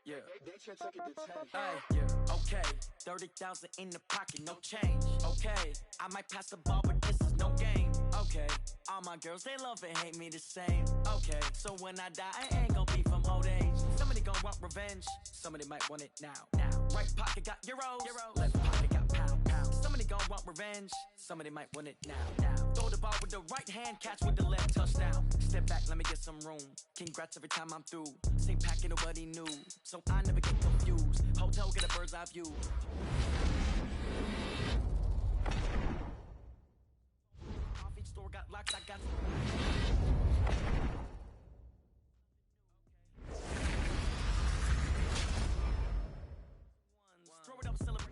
Yeah. They should take it to 10. Hey, yeah. Okay, 30,000 in the pocket, no change. Okay, I might pass the ball, but this is no game. Okay, all my girls, they love and hate me the same. Okay, so when I die, I ain't gon' be from old age. Somebody gon' want revenge, somebody might want it now. Right pocket got euros, left pocket got pound. Somebody gon' want revenge, somebody might want it now. Throw the ball with the right hand, catch with the left, touchdown. Step back, let me get some room. Congrats every time I'm through. Same packet, nobody knew, so I never get confused. Hotel, get a bird's eye view. Coffee store got locks, I got. Throw it up, celebrate.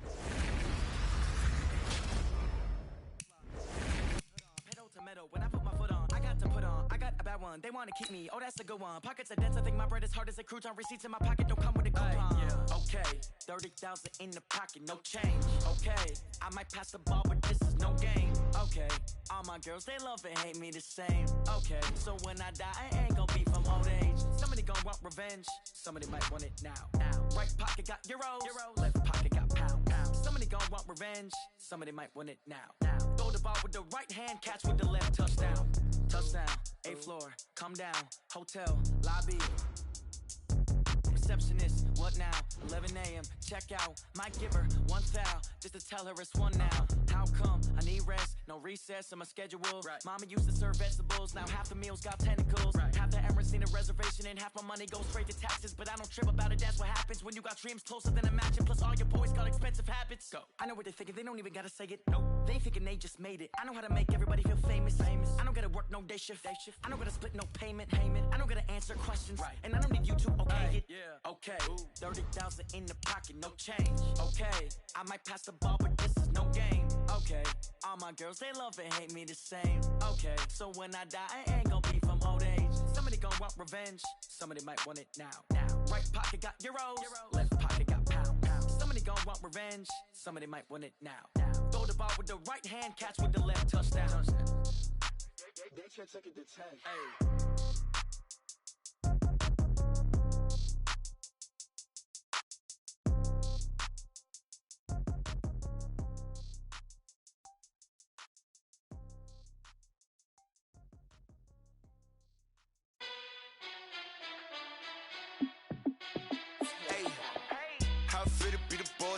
Pedal to metal, when I put my foot on, I got to put on. I got a bad one, they wanna keep me, oh that's a good one. Pockets are dense, I think my bread is hard as a crouton. Receipts in my pocket don't come with a coupon. Yeah. Okay, 30,000 in the pocket, no change. Okay, I might pass the ball, but this is no game. Okay, all my girls, they love and hate me the same. Okay, so when I die, I ain't gon' be from old age. Somebody gon' want revenge, somebody might want it now. Right pocket got euros, left pocket got pound. Somebody gon' want revenge, somebody might want it now. Throw the ball with the right hand, catch with the left, touchdown. Touchdown, 8th floor, come down, hotel, lobby. Receptionist, what now? 11 a.m., check out. Might give her one foul, just to tell her it's one now. How come? I need rest, no recess in my schedule. Right. Mama used to serve vegetables, now half the meals got tentacles. Right. Half the Emirates need a reservation and half my money goes straight to taxes. But I don't trip about it, that's what happens when you got dreams closer than a match. And plus all your boys got expensive habits. Go. I know what they're thinking, they don't even gotta say it. Nope. They thinking they just made it. I know how to make everybody feel famous. I don't gotta work no day shift. I don't gotta split no payment. I don't gotta answer questions. Right. And I don't need you to okay it. Yeah. Okay, 30,000 in the pocket, no change. Okay, I might pass the ball, but this is no game. Okay, all my girls, they love and hate me the same. Okay, so when I die, I ain't gon' be from old age. Somebody gon' want revenge, somebody might want it now. Right pocket got euros, left pocket got pound. Somebody gon' want revenge, somebody might want it now. Throw the ball with the right hand, catch with the left, touchdown. They should take it to 10. Hey.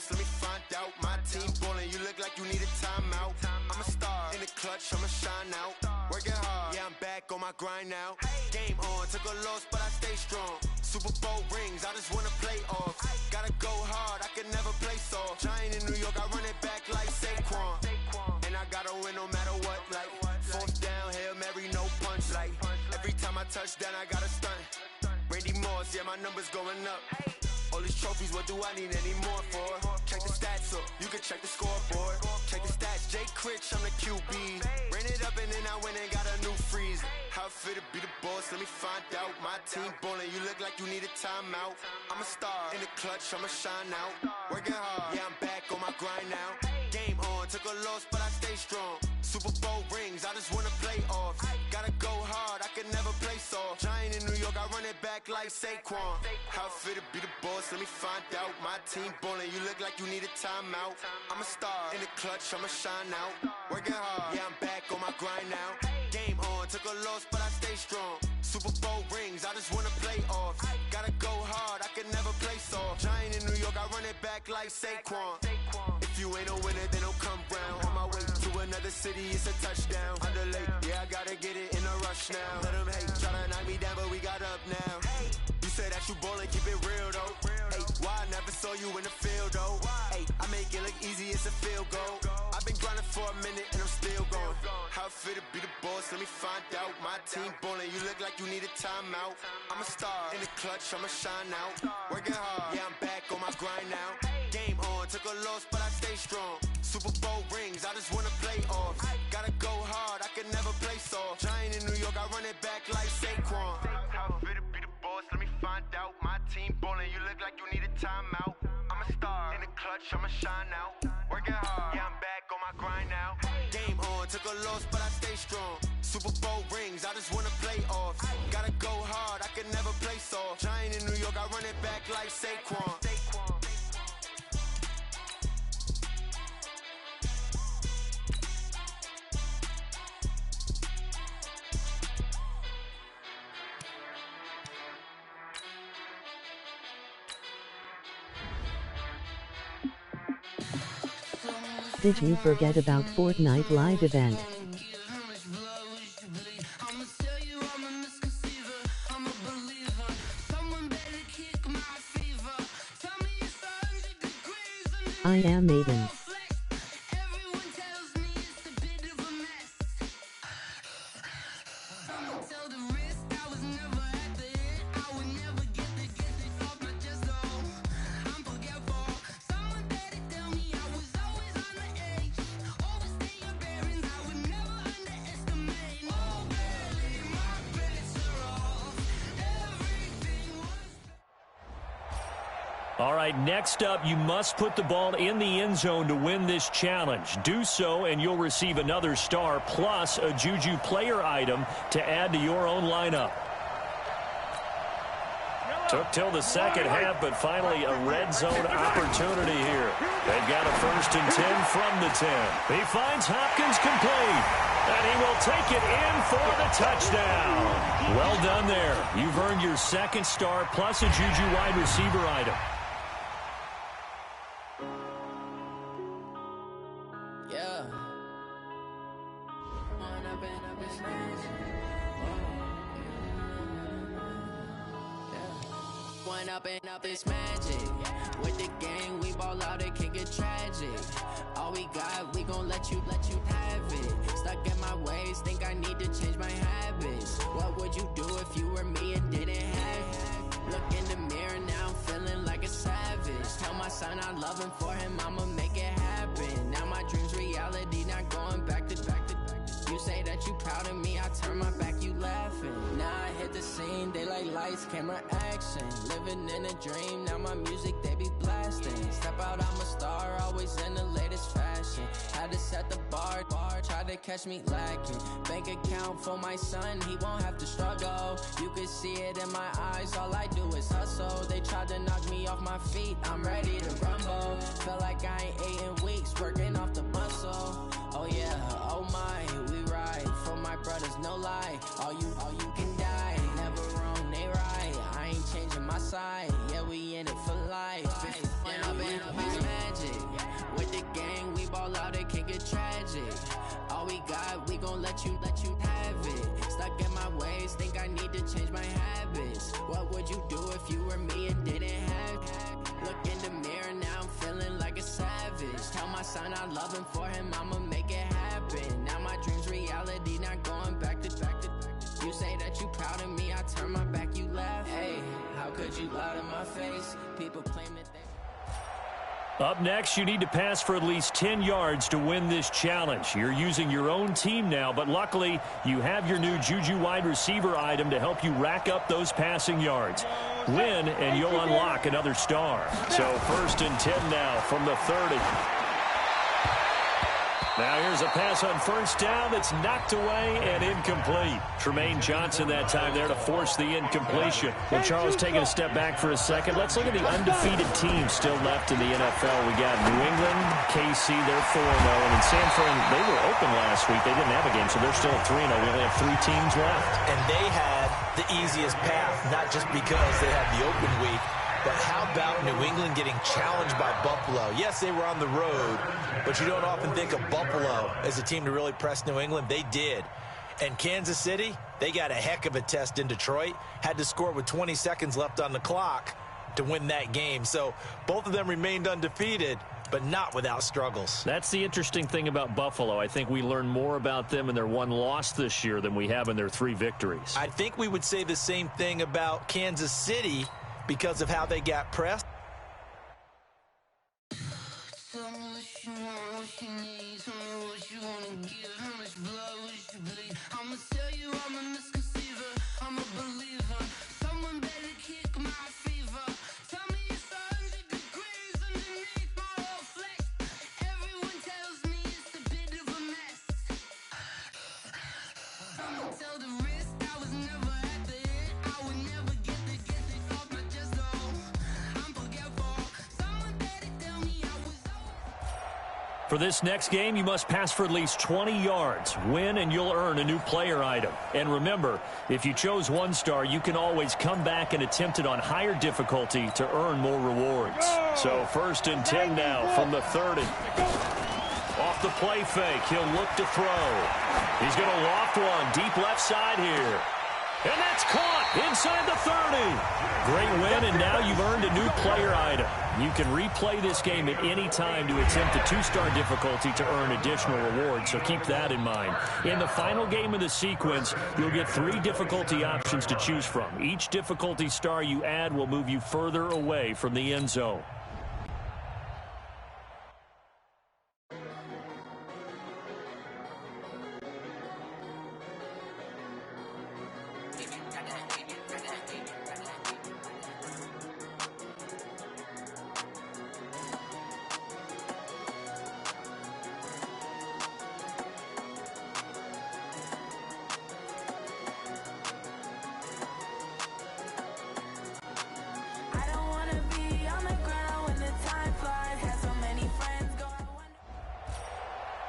Let me find out. My team ballin', you look like you need a timeout. I'm a star in the clutch, I'ma shine out. Working hard, yeah, I'm back on my grind now. Game on, took a loss, but I stay strong. Super Bowl rings, I just wanna play off. Gotta go hard, I can never play soft. Giant in New York, I run it back like Saquon. And I gotta win no matter what, like fourth down, Hail Mary, no punch. Like every time I touch down, I gotta stunt. Randy Moss, yeah, my numbers going up. All these trophies, what do I need any more for? Check the stats up, you can check the scoreboard. Check the stats, Jay Critch, I'm the QB. Ran it up and then I went and got a new freeze. How it feel to be the boss, let me find out. My team ballin', you look like you need a timeout. I'm a star in the clutch, I'ma shine out. Working hard, yeah, I'm back on my grind now. Game on, took a loss, but I stay strong. Super Bowl rings, I just wanna play off. Gotta go hard, I can never play soft. Giant in New York, I run it back like Saquon. How it feel to be the boss, let me find out. My team ballin', you look like you need a timeout. I'm a star in the clutch, I'ma shine out. Working hard, yeah, I'm back on my grind now. Game on, took a loss, but I stay strong. Super Bowl rings, I just wanna play off. Gotta go hard, I can never play soft. Giant in New York, I run it back like Saquon. If you ain't a winner, then don't come round. On my way to another city, it's a touchdown. Underlay, yeah, I gotta get it in a rush now. Let them hate, try to knock me down, but we got up now. You said that you ballin', keep it real though. Hey, why I never saw you in the field though? Hey, I make it look easy, it's a field goal. I've been grinding for a minute and I'm still going. How it feel to be the boss, let me find out. My team ballin', you look like you need a timeout. I'm a star in the clutch, I'ma shine out. Working hard, yeah, I'm back on my grind now. Game on, took a loss, but I stay strong. Super Bowl rings, I just wanna play off. Gotta go hard, I can never play soft. Giant in New York, I run it back like Saquon. How it feel to be the boss, let me find out. My team ballin', you look like you need a timeout. I'm a star in the clutch, I'ma shine out. Working hard, yeah, I'm back on my grind now. Game on, took a loss, but I stay strong. Super Bowl rings, I just wanna play off. Gotta go hard, I can never play soft. Giant in New York, I run it back like like Saquon. Did you forget about Fortnite live event? I am Madden. All right, next up, you must put the ball in the end zone to win this challenge. Do so, and you'll receive another star plus a Juju player item to add to your own lineup. Took till the second half, but finally a red zone opportunity here. They've got a 1st and 10 from the 10. He finds Hopkins complete, and he will take it in for the touchdown. Well done there. You've earned your 2nd star plus a Juju wide receiver item. Up this magic. With the gang, we ball out, it can get tragic. All we got, we gon' let you have it. Stuck in my ways, think I need to change my habits. What would you do if you were me and didn't have it? Look in the mirror, now I'm feeling like a savage. Tell my son I love him, for him I'ma make it happen. Now my dream's reality, not going back to back. You say that you proud of me, I turn my back, you laughing. Now I hit the scene, they like lights, camera, action. Living in a dream, now my music, they be blasting. Step out, I'm a star, always in the latest fashion. Had to set the bar, try to catch me lacking. Bank account for my son, he won't have to struggle. You can see it in my eyes, all I do is hustle. They tried to knock me off my feet, I'm ready to rumble. Felt like I ain't ate in weeks, working off the muscle. Oh yeah, oh my, we ride for my brothers, no lie. All you can die, never wrong, they right. I ain't changing my side, yeah, we in it for life. When I've been up is magic. With the gang, we ball out, it can get tragic. All we got, we gon' let you have it. Stuck in my ways, think I need to change my habits. What would you do if you were me and didn't have it? Look in the mirror, now I'm feeling like a savage. Tell my son I love him, for him I'ma make it happen. Now my dream's reality, not going back to back. You say that you proud of me, I turn my back, you laugh. Hey, how could you lie to my face? People claim that they... Up next, you need to pass for at least 10 yards to win this challenge. You're using your own team now, but luckily you have your new Juju wide receiver item to help you rack up those passing yards. Win, and you'll unlock another star. So 1st and 10 now from the 30. Now here's a pass on 1st down that's knocked away and incomplete. Tremaine Johnson that time there to force the incompletion. Well, Charles, taking a step back for a second, let's look at the undefeated teams still left in the NFL. We got New England, KC, they're 4-0, and in San Fran, they were open last week. They didn't have a game, so they're still at 3-0. We only have 3 teams left. And they had the easiest path, not just because they had the open week, but how about New England getting challenged by Buffalo? Yes, they were on the road, but you don't often think of Buffalo as a team to really press New England. They did. And Kansas City, they got a heck of a test in Detroit. Had to score with 20 seconds left on the clock to win that game. So both of them remained undefeated, but not without struggles. That's the interesting thing about Buffalo. I think we learn more about them in their 1 loss this year than we have in their 3 victories. I think we would say the same thing about Kansas City because of how they got pressed. For this next game, you must pass for at least 20 yards. Win, and you'll earn a new player item. And remember, if you chose 1 star, you can always come back and attempt it on higher difficulty to earn more rewards. So 1st and 10 now from the 30. Off the play fake, he'll look to throw. He's going to loft one deep left side here. And that's caught inside the 30. Great win, and now you've earned a new player item. You can replay this game at any time to attempt the 2-star difficulty to earn additional rewards, so keep that in mind. In the final game of the sequence, you'll get 3 difficulty options to choose from. Each difficulty star you add will move you further away from the end zone.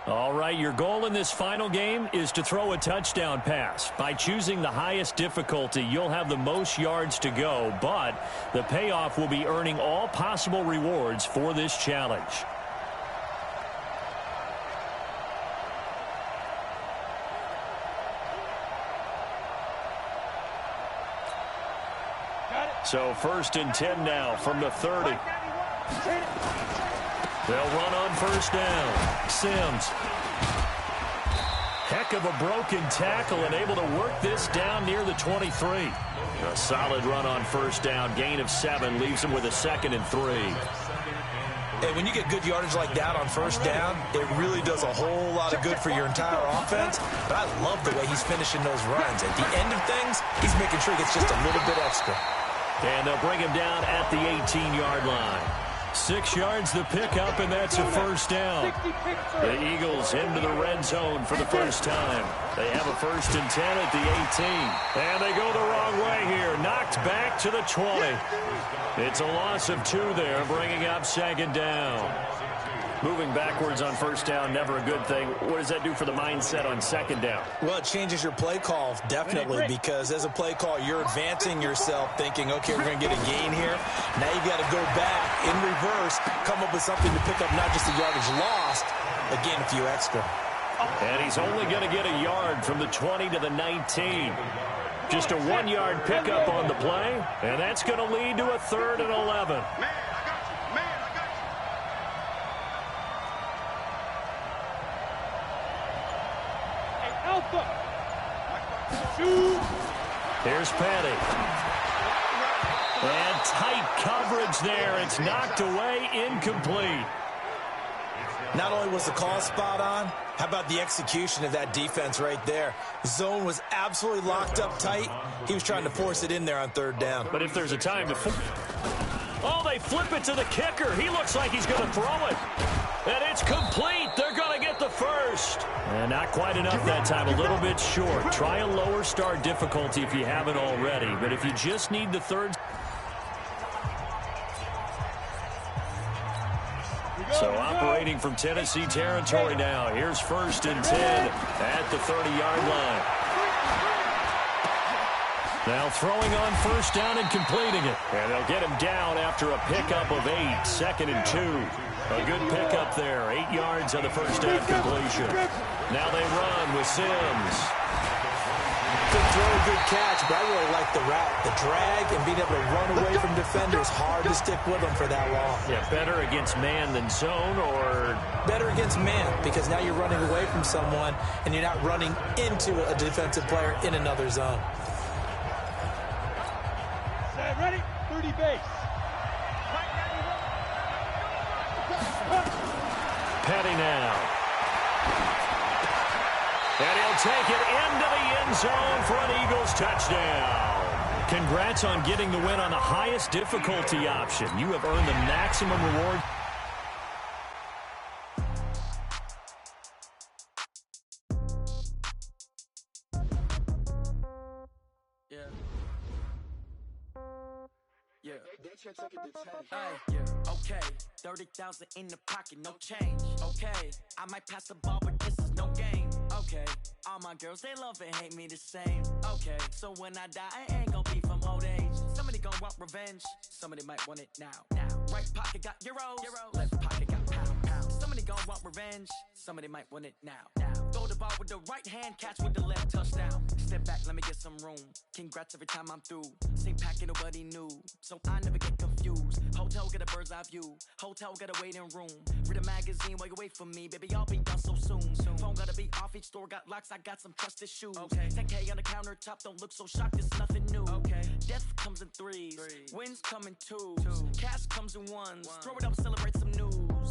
All right, your goal in this final game is to throw a touchdown pass. By choosing the highest difficulty, you'll have the most yards to go, but the payoff will be earning all possible rewards for this challenge. So 1st and 10 now from the 30. They'll run on 1st down. Sims. Heck of a broken tackle and able to work this down near the 23. A solid run on 1st down. Gain of 7 leaves him with a 2nd and 3. And when you get good yardage like that on 1st down, it really does a whole lot of good for your entire offense. But I love the way he's finishing those runs. At the end of things, he's making sure he gets just a little bit extra. And they'll bring him down at the 18-yard line. 6 yards the pickup, and that's a 1st down. The Eagles into the red zone for the first time. They have a 1st and 10 at the 18. And they go the wrong way here. Knocked back to the 20. It's a loss of 2 there, bringing up 2nd down. Moving backwards on 1st down, never a good thing. What does that do for the mindset on 2nd down? Well, it changes your play call, definitely, because as a play call, you're advancing yourself thinking, okay, we're going to get a gain here. Now you've got to go back in reverse, come up with something to pick up not just the yardage lost, but gain a few extra. And he's only going to get a yard from the 20 to the 19. Just a 1-yard pickup on the play, and that's going to lead to a 3rd and 11. Here's Petty. And tight coverage there. It's knocked away, incomplete. Not only was the call spot on, how about the execution of that defense right there? The zone was absolutely locked up tight. He was trying to force it in there on 3rd down. But if there's a time to... Oh, they flip it to the kicker. He looks like he's going to throw it. And it's complete. They're going to get the 1st. And not quite enough that time. A little bit short. Try a lower start difficulty if you haven't already. But if you just need the 3rd... So operating from Tennessee territory now. Here's 1st and 10 at the 30-yard line. Now throwing on 1st down and completing it. And they'll get him down after a pickup of 8. 2nd and 2. A good pickup there. 8 yards on the 1st down completion. Now they run with Sims. Good throw, good catch, but I really like the route. The drag and being able to run away from defenders. Hard to stick with them for that long. Yeah, better against man than zone, or... Better against man, because now you're running away from someone and you're not running into a defensive player in another zone. Ready? 30 base. Petty now. And he'll take it into the end zone for an Eagles touchdown. Congrats on getting the win on the highest difficulty option. You have earned the maximum reward. They check it to 10. Hey, yeah, okay. 30,000 in the pocket, no change. Okay, I might pass the ball, but this is no game. Okay, all my girls, they love and hate me the same. Okay, so when I die, I ain't gon' be from old age. Somebody gon' want revenge, somebody might want it now. Right pocket got euros, left pocket got pound. Somebody gon' want revenge, somebody might want it now. Throw the ball with the right hand, catch with the left, touchdown. Step back, let me get some room. Congrats every time I'm through. Same packet, nobody knew, so I never get confused. Hotel get a bird's eye view, hotel got a waiting room. Read a magazine while you wait for me, baby, I'll be done so soon. Phone gotta be off, each store got locks, I got some trusted shoes. 10K on the countertop, don't look so shocked, it's nothing new. Death comes in threes, wins come in twos, cash comes in ones. Throw it up, celebrate some news.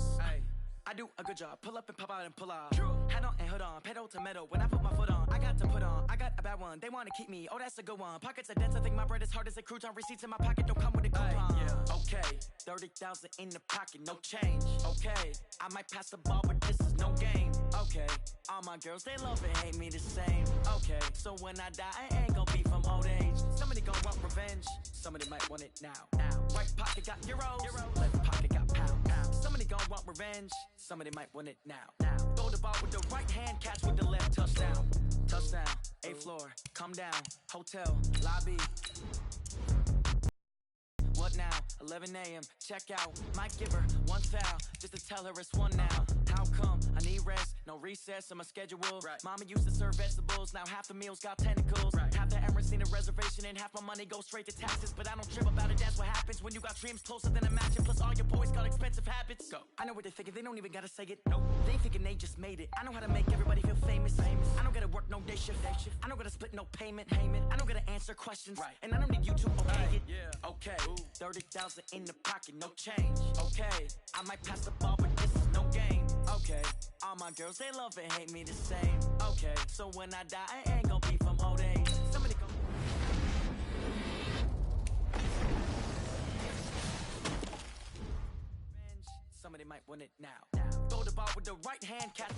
I do a good job, pull up and pop out and pull off. Hat on and hood on, pedal to metal. When I put my foot on, I got to put on. I got a bad one, they wanna keep me, oh that's a good one. Pockets are dense, I think my bread is hard as a crouton. Receipts in my pocket don't come with a coupon. Okay, 30,000 in the pocket, no change. Okay, I might pass the ball, but this is no game. Okay, all my girls, they love and hate me the same. Okay, so when I die, I ain't gon' be from old age. Somebody gon' want revenge, somebody might want it now. Right pocket got euros, left pocket got pound. Somebody gon' want revenge, somebody might want it now. Throw the ball with the right hand, catch with the left, touchdown. Touchdown, 8th floor, come down, hotel, lobby. What now? 11 a.m. Check out. Might give her one foul just to tell her it's one now. How come? I need rest, no recess in my schedule. Mama used to serve vegetables, now half the meals got tentacles. Half the Emirates need a reservation and half my money goes straight to taxes. But I don't trip about it, that's what happens when you got dreams closer than a mansion. Plus all your boys got expensive habits. Go. I know what they're thinking, they don't even gotta say it. Nope. They ain't thinking they just made it. I know how to make everybody feel famous. I don't gotta work no day shift. I don't gotta split no payment. I don't gotta answer questions. And I don't need you to okay it. Okay. 30,000 in the pocket, no change. Okay, I might pass the ball, but this is no game. Okay, all my girls, they love and hate me the same. Okay, so when I die, I ain't gon' be from old age. Somebody gon' somebody might want it now. Throw the ball with the right hand, catch.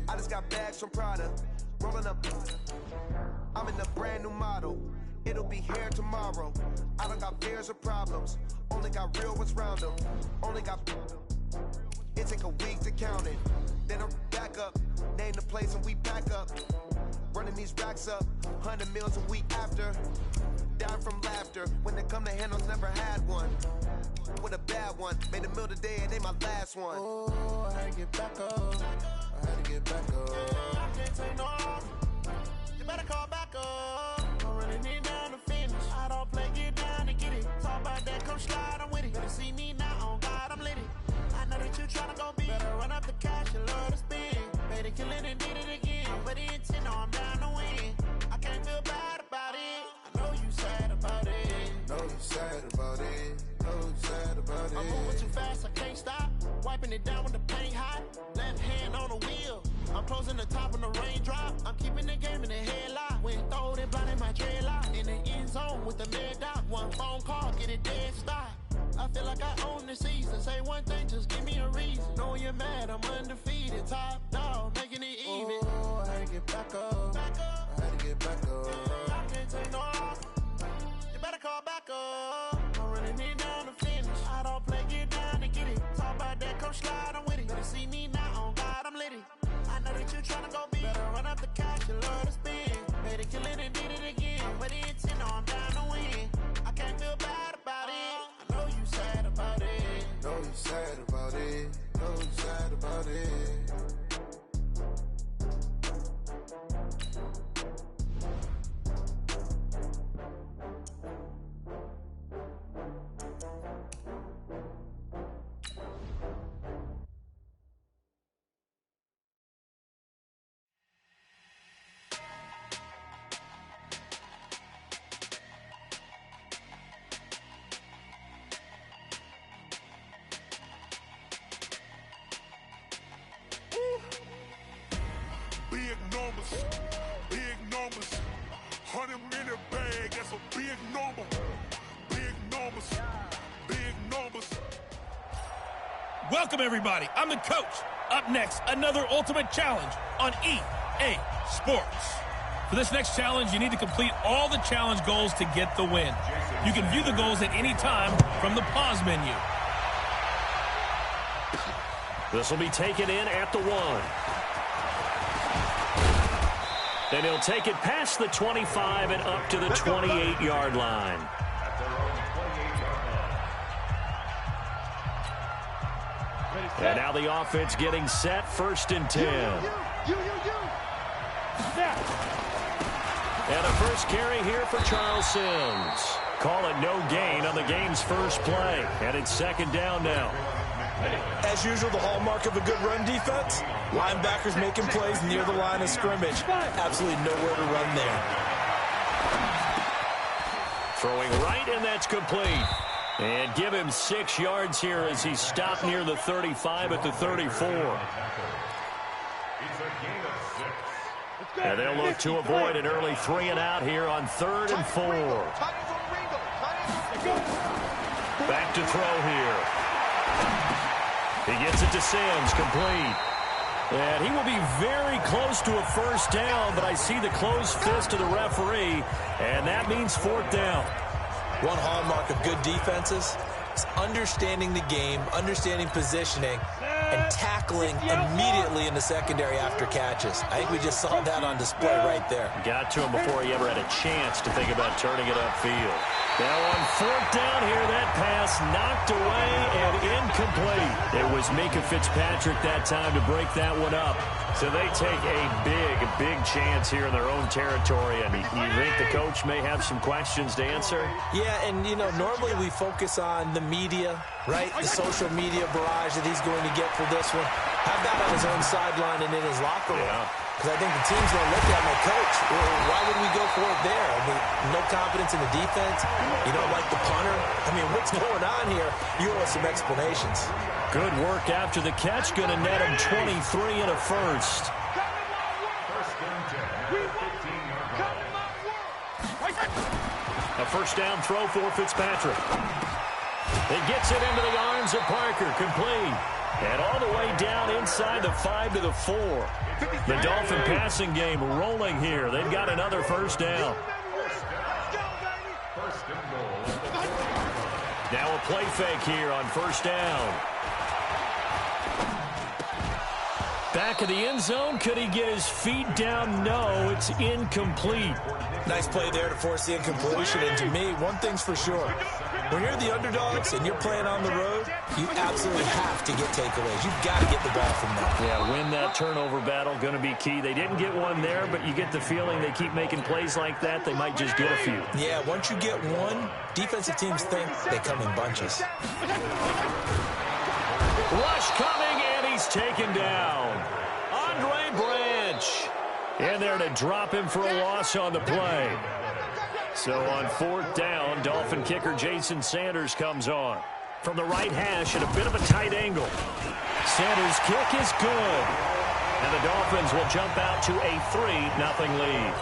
I just got bags from Prada, rolling up. I'm in a brand new model. It'll be here tomorrow. I don't got fears or problems. Only got real ones round them. Only got. It take a week to count it. Then I'm back up. Name the place and we back up. Running these racks up. 100 meals a week after. Down from laughter. When they come to handles, never had one. With a bad one. Made a meal today and they my last one. Oh, I had to get back up. I had to get back up. I can't take no off. You better call back up. I'm running it down to finish. I don't play, get down and get it. Talk about that, come slide, I'm with it. Better see me now, on God, I'm lit it. I know that you tryna go big. Better run up the cash and love to spend. Made it, kill it and did it again. But the intent, no, I'm down to win. I can't feel bad about it. I know you sad about it. Know you sad about it. Know you sad about it. I'm moving too fast, I can't stop. Wiping it down with the paint hot. Left hand on the wheel. I'm closing the top when the raindrop. I'm keeping the game in the headlock. When throwed it, blinding my dreadlock. In the end zone with the mad dot. One phone call, get it dead stop. I feel like I own the season. Say one thing, just give me a reason. Know you're mad, I'm undefeated. Top dog, making it even. Oh, I had to get back up. Back up. I had to get back up. I can't take no off. You better call back up. I'm running it down to finish. I don't play, get down and get it. Talk about that, come slide, I'm with it. Better see me now, on God, I'm lit it. I know that you tryna go big. Better run up the cash, you love to spend. Made it, kill it and did it again. But the intent, no, I'm down to win. I can't feel bad about it. I know you sad about it. Know you sad about it. Know you sad Welcome, everybody. I'm the coach. Up next, another ultimate challenge on EA Sports. For this next challenge, you need to complete all the challenge goals to get the win. You can view the goals at any time from the pause menu. This will be taken in at the 1. Then he'll take it past the 25 and up to the 28-yard line. And now the offense getting set, 1st and 10. And a first carry here for Charles Sims. Call it no gain on the game's first play. And it's 2nd down now. As usual, the hallmark of a good run defense, linebackers making plays near the line of scrimmage. Absolutely nowhere to run there. Throwing right, and that's complete. And give him 6 yards here as he stopped near the 35 at the 34. And they'll look to avoid an early 3 and out here on 3rd and 4. Back to throw here. He gets it to Sims, complete. And he will be very close to a 1st down, but I see the closed fist of the referee, and that means 4th down. One hallmark of good defenses is understanding the game, understanding positioning, and tackling immediately in the secondary after catches. I think we just saw that on display right there. Got to him before he ever had a chance to think about turning it upfield. Now on 4th down here, that pass knocked away and incomplete. It was Mika Fitzpatrick that time to break that one up. So they take a big chance here in their own territory. And you think the coach may have some questions to answer? Yeah, and, you know, normally we focus on the media, right? The social media barrage that he's going to get for this one. How about on his own sideline and in his locker room? Because I think the team's going to look at him like, coach, why would we go for it there? I mean, no confidence in the defense. You don't like the punter. I mean, what's going on here? You owe us some explanations. Good work after the catch. Going to net him 23 and a first. A 1st down throw for Fitzpatrick. It gets it into the arms of Parker. Complete. And all the way down inside the 5 to the 4. The Dolphin passing game rolling here. They've got another 1st down. Now a play fake here on 1st down. Back of the end zone. Could he get his feet down? No, it's incomplete. Nice play there to force the incompletion. And to me, one thing's for sure. When you're the underdogs and you're playing on the road, you absolutely have to get takeaways. You've got to get the ball from them. Yeah, win that turnover battle, going to be key. They didn't get one there, but you get the feeling they keep making plays like that, they might just get a few. Yeah, once you get one, defensive teams think they come in bunches. Rush coming, and he's taken down. Andre Branch in there to drop him for a loss on the play. So on 4th down, Dolphin kicker Jason Sanders comes on. From the right hash at a bit of a tight angle. Sanders' kick is good. And the Dolphins will jump out to a 3-0 lead.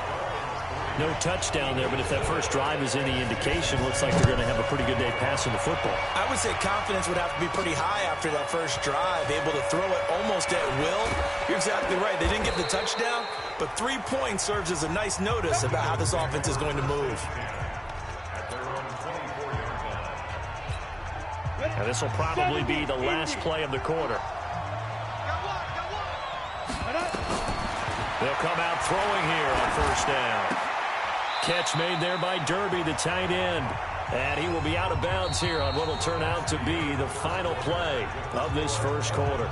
No touchdown there, but if that first drive is any indication, looks like they're going to have a pretty good day passing the football. I would say confidence would have to be pretty high after that first drive, able to throw it almost at will. You're exactly right. They didn't get the touchdown, but 3 points serves as a nice notice about how this offense is going to move. And this will probably be the last play of the quarter. They'll come out throwing here on 1st down. Catch made there by Derby, the tight end. And he will be out of bounds here on what will turn out to be the final play of this first quarter.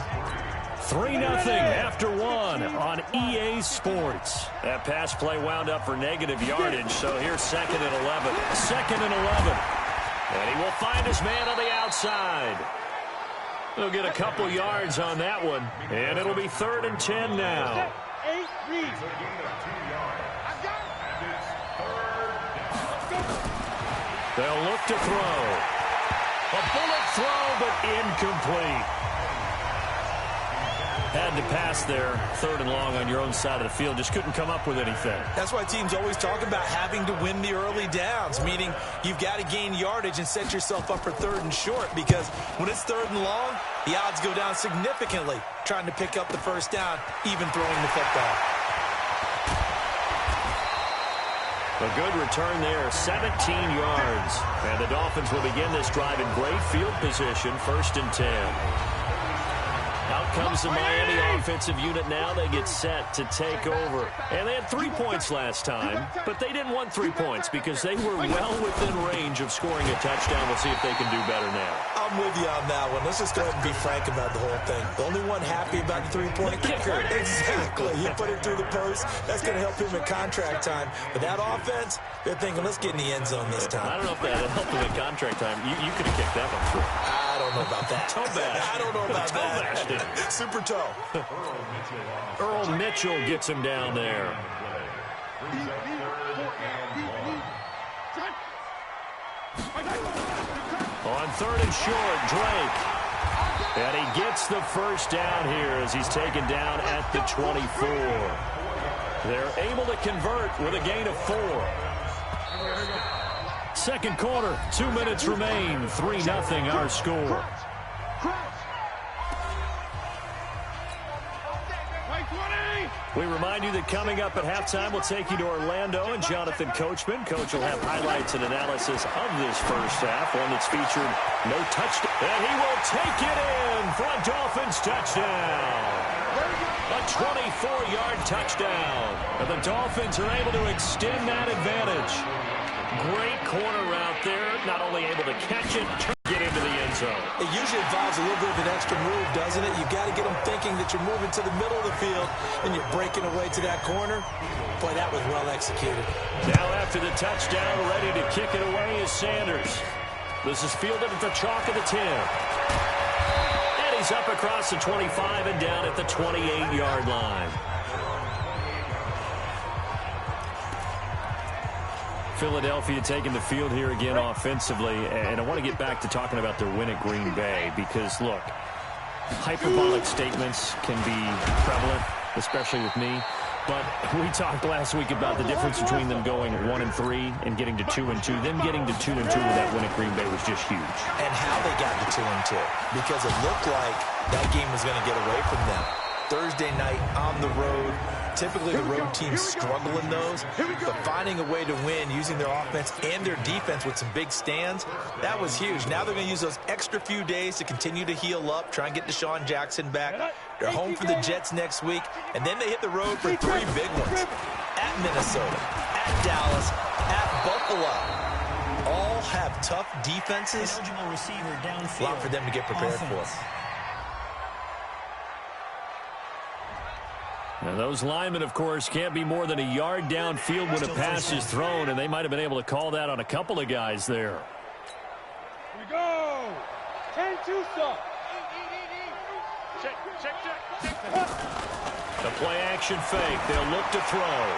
3-0 after 1 on EA Sports. That pass play wound up for negative yardage, so here's 2nd and 11. 2nd and 11. And he will find his man on the outside. He'll get a couple yards on that one, and it'll be 3rd and 10 now. They'll look to throw. A bullet throw, but incomplete. Had to pass there, 3rd and long on your own side of the field. Just couldn't come up with anything. That's why teams always talk about having to win the early downs, meaning you've got to gain yardage and set yourself up for 3rd and short, because when it's 3rd and long, the odds go down significantly trying to pick up the first down, even throwing the football. A good return there, 17 yards. And the Dolphins will begin this drive in great field position, 1st and 10. Out comes the Miami offensive unit now. They get set to take over. And they had 3 points last time, but they didn't want 3 points because they were well within range of scoring a touchdown. We'll see if they can do better now. I'm with you on that one. Let's just go ahead and be frank about the whole thing. The only one happy about the three-point kicker. Exactly. You put it through the post. That's going to help him in contract time. But that offense, they're thinking, let's get in the end zone this time. I don't know if that helped him in contract time. You could have kicked that one through. I don't know about that. Toe bash. I don't know about toe that. Bashed it. Super toe. Earl Mitchell gets him down there. On 3rd and short, Drake. And he gets the first down here as he's taken down at the 24. They're able to convert with a gain of 4. Second quarter, 2 minutes remain. 3-0 our score. We remind you that coming up at halftime, we'll take you to Orlando and Jonathan Coachman. Coach will have highlights and analysis of this first half, one that's featured no touchdown. And he will take it in for a Dolphins touchdown. A 24-yard touchdown. And the Dolphins are able to extend that advantage. Great corner out there, not only able to catch it, get into the end zone. It usually involves a little bit of an extra move, doesn't it? You've got to get them thinking that you're moving to the middle of the field and you're breaking away to that corner. Boy, that was well executed. Now after the touchdown, ready to kick it away is Sanders. This is fielded at the chalk of the 10. And he's up across the 25 and down at the 28-yard line. Philadelphia taking the field here again offensively, and I want to get back to talking about their win at Green Bay because, look, hyperbolic statements can be prevalent, especially with me, but we talked last week about the difference between them going 1-3 and getting to 2-2. Them getting to 2-2 with that win at Green Bay was just huge. And how they got to 2-2, because it looked like that game was going to get away from them. Thursday night on the road. Typically, the road teams struggle in those, but finding a way to win using their offense and their defense with some big stands, that was huge. Now they're going to use those extra few days to continue to heal up, try and get Deshaun Jackson back. They're home for the Jets next week, and then they hit the road for 3 big ones. At Minnesota, at Dallas, at Buffalo. All have tough defenses. A lot for them to get prepared for. Now those linemen, of course, can't be more than a yard downfield when a pass is thrown, and they might have been able to call that on a couple of guys there. Here we go. 10-2 stop. Check. The play-action fake. They'll look to throw.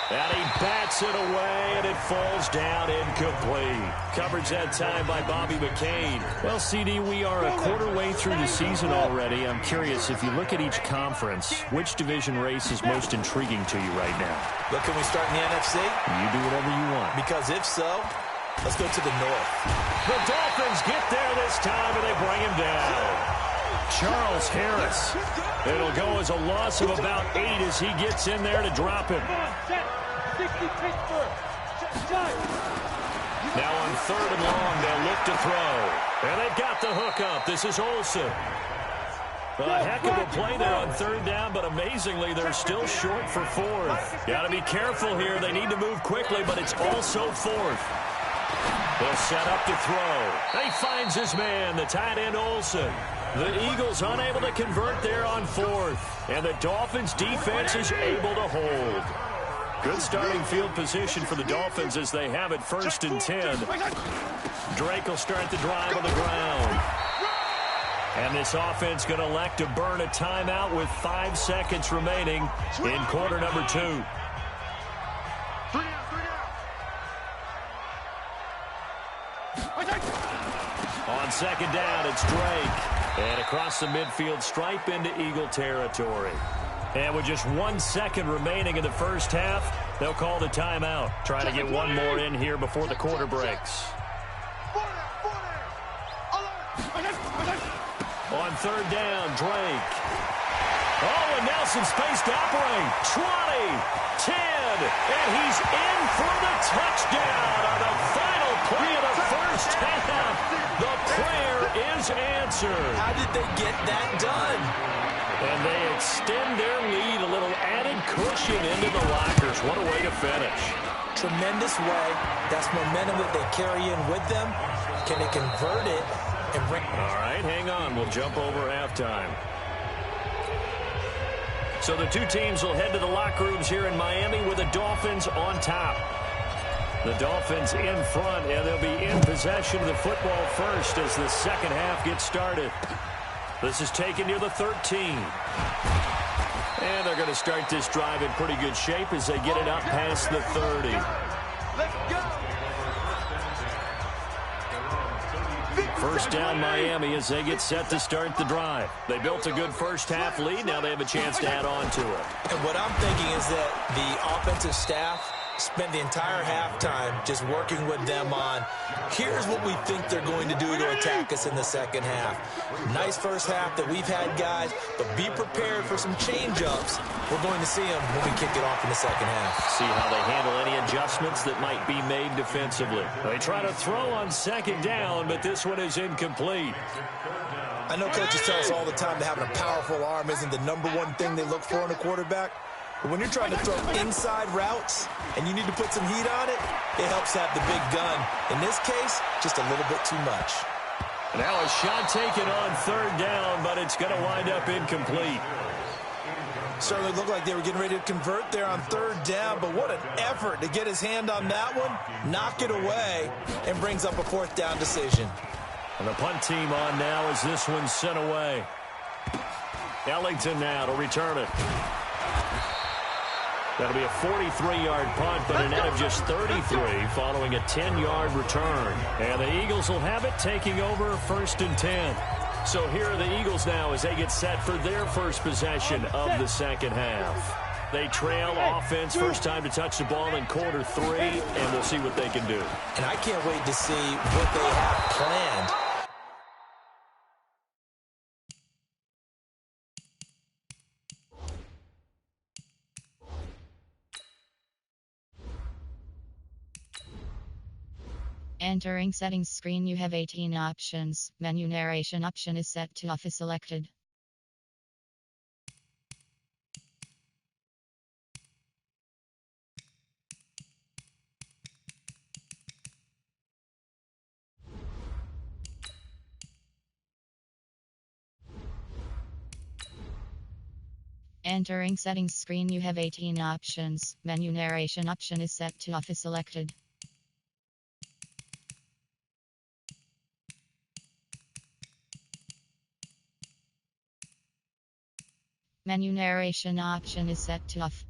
And he bats it away, and it falls down incomplete. Coverage that time by Bobby McCain. Well, CD, we are a quarter way through the season already. I'm curious, if you look at each conference, which division race is most intriguing to you right now? Look, can we start in the NFC? You do whatever you want. Because if so, let's go to the north. The Dolphins get there this time, and they bring him down. Charles Harris. It'll go as a loss of about 8 as he gets in there to drop him. Now on 3rd and long, they'll look to throw. And they've got the hook up. This is Olsen. A heck of a play there on 3rd down, but amazingly, they're still short for 4th. Got to be careful here. They need to move quickly, but it's also 4th. They'll set up to throw. He finds his man, the tight end Olsen. The Eagles unable to convert there on 4th. And the Dolphins defense is able to hold. Good starting field position for the Dolphins as they have it 1st and 10. Drake will start the drive on the ground. And this offense going to elect to burn a timeout with 5 seconds remaining in quarter number 2. On second down, it's Drake. And across the midfield stripe into Eagle territory. And with just 1 second remaining in the first half, they'll call the timeout. Trying to get one more in here before the quarter breaks. On third down, Drake. Oh, and Nelson space to operate. 20, 10, and he's in for the touchdown on the final play of the first half. The prayer is answered. How did they get that done? And they extend their lead, a little added cushion into the lockers. What a way to finish. Tremendous way. That's momentum that they carry in with them. Can they convert it and bring... All right, hang on. We'll jump over halftime. So the two teams will head to the locker rooms here in Miami with the Dolphins on top. The Dolphins in front, and they'll be in possession of the football first as the second half gets started. This is taken near the 13. And they're going to start this drive in pretty good shape as they get it up past the 30. Let's go. First down Miami as they get set to start the drive. They built a good first half lead. Now they have a chance to add on to it. And what I'm thinking is that the offensive staff spent the entire halftime just working with them on, here's what we think they're going to do to attack us in the second half. Nice first half that we've had, guys, but be prepared for some change-ups. We're going to see them when we kick it off in the second half. See how they handle any adjustments that might be made defensively. They try to throw on second down, but this one is incomplete. I know coaches tell us all the time that having a powerful arm isn't the number one thing they look for in a quarterback. But when you're trying to throw inside routes and you need to put some heat on it, it helps have the big gun. In this case, just a little bit too much. Now a shot taken on third down, but it's going to wind up incomplete. Certainly looked like they were getting ready to convert there on third down, but what an effort to get his hand on that one, knock it away, and brings up a fourth down decision. And the punt team on now as this one's sent away. Ellington now to return it. That'll be a 43-yard punt, but a net of just 33 following a 10-yard return. And the Eagles will have it taking over first and 10. So here are the Eagles now as they get set for their first possession of the second half. They trail offense, first time to touch the ball in quarter 3, and we'll see what they can do. And I can't wait to see what they have planned. Entering settings screen, you have 18 options. Menu narration option is set to off is selected. Entering settings screen, you have 18 options. Menu narration option is set to off is selected. Menu narration option is set to off.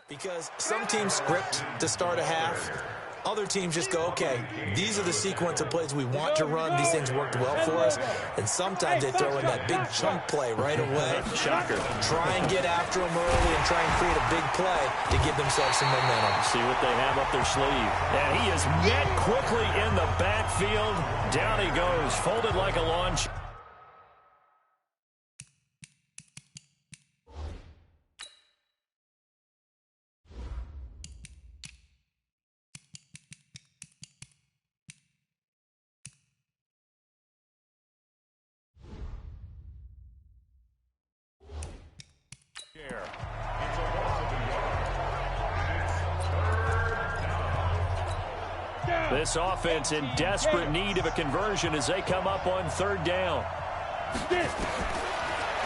Because some teams script to start a half. Other teams just go, okay, these are the sequence of plays we want to run. These things worked well for us. And sometimes they throw in that big chunk play right away. Shocker. Try and get after them early and try and create a big play to give themselves some momentum. See what they have up their sleeve. And he is met quickly in the backfield. Down he goes, folded like a launch. This offense in desperate need of a conversion as they come up on third down.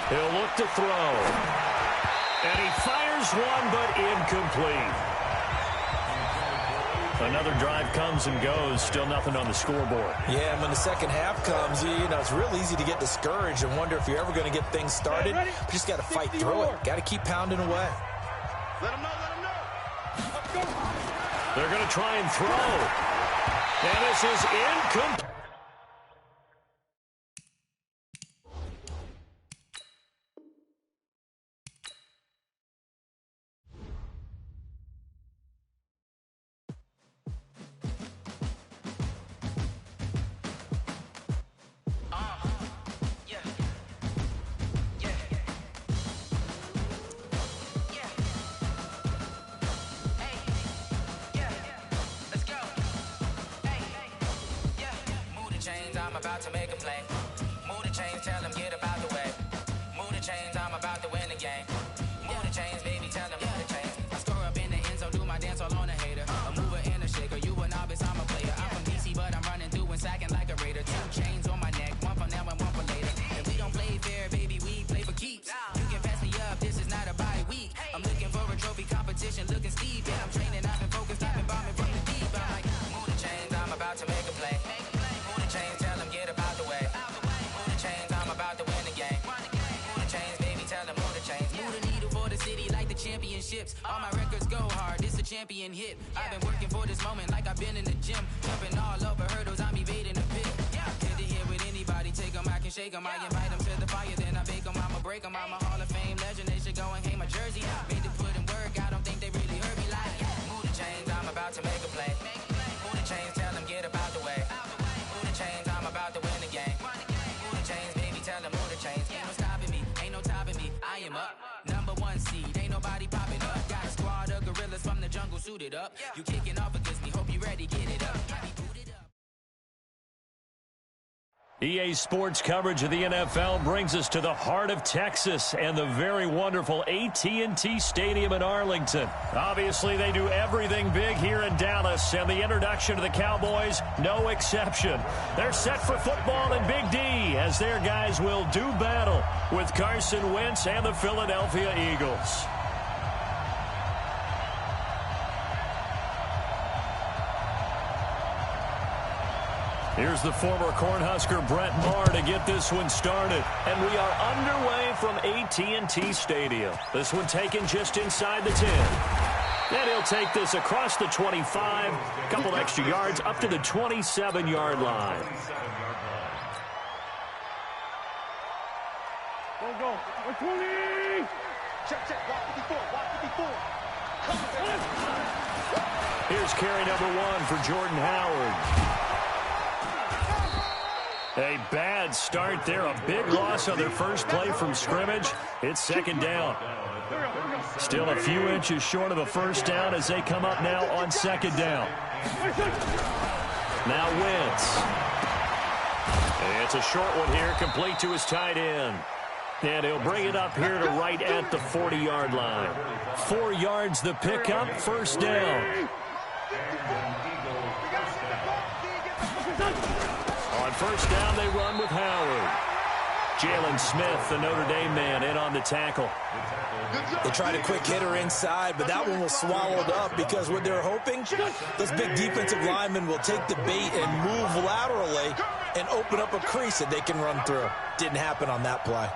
He'll look to throw. And he fires one, but incomplete. Another drive comes and goes. Still nothing on the scoreboard. Yeah, and when the second half comes, you know, it's real easy to get discouraged and wonder if you're ever going to get things started. You just got to fight through it. Got to keep pounding away. Let him know, let him know. They're going to try and throw. And this is incomplete. I'm about to make a play. Move the chains, tell them get about the way. Move the chains, I'm about to win the game. Move the chains, baby, tell them move the chains. I score up in the end zone, do my dance all on a hater. A mover and a shaker, you a novice, I'm a player. I'm from DC, but I'm running through and sacking like a raider. 2 chains on my neck, one for now and one for later. If we don't play fair, baby, we play for keeps. You can pass me up, this is not a bye week. I'm looking for a trophy competition, looking steep. Yeah, I'm training, I've been focused, I've been bombing from the deep. I'm like, move the chains, I'm about to make a play. Move the chains, tell them get about the way. Move the chains, I'm about to win the game. Move the chains, baby, tell them move the chains. Move the needle for the city like the championships. All my records go hard, it's a champion hit. I've been working for this moment like I've been in the gym. Jumping all over hurdles, I'm evading the pit. Head to head with anybody, take them, I can shake them. I invite them to the fire, then I bake them, I'ma break them. I'm a Hall of Fame legend, they should go and hang my jersey. Made to put in work, I don't think they really heard me like, move the chains, I'm about to make a play. Move the chains, tell them get about the way. Move the chains, I'm about to win the game. Move the chains, baby, tell them move the chains. Ain't no stopping me, ain't no topping me, I am up. #1 seed, ain't nobody popping up. Got a squad of gorillas from the jungle suited up. You kicking off against me, hope you ready, get it up. EA Sports coverage of the NFL brings us to the heart of Texas and the very wonderful AT&T Stadium in Arlington. Obviously, they do everything big here in Dallas, and the introduction to the Cowboys, no exception. They're set for football in Big D as their guys will do battle with Carson Wentz and the Philadelphia Eagles. Here's the former Cornhusker Brett Maher to get this one started. And we are underway from AT&T Stadium. This one taken just inside the 10. And he'll take this across the 25, a couple extra yards up to the 27-yard line. Go. 120. Check. Block 54. Here's carry #1 for Jordan Howard. A bad start there, a big loss on their first play from scrimmage. It's second down. Still a few inches short of a first down as they come up now on second down. Now Wentz. It's a short one here, complete to his tight end. And he'll bring it up here to right at the 40-yard line. 4 yards the pickup, first down. On first down, they run with Howard. Jalen Smith, the Notre Dame man, in on the tackle. They tried a quick hitter inside, but that one was swallowed up because what they're hoping, those big defensive linemen will take the bait and move laterally and open up a crease that they can run through. Didn't happen on that play.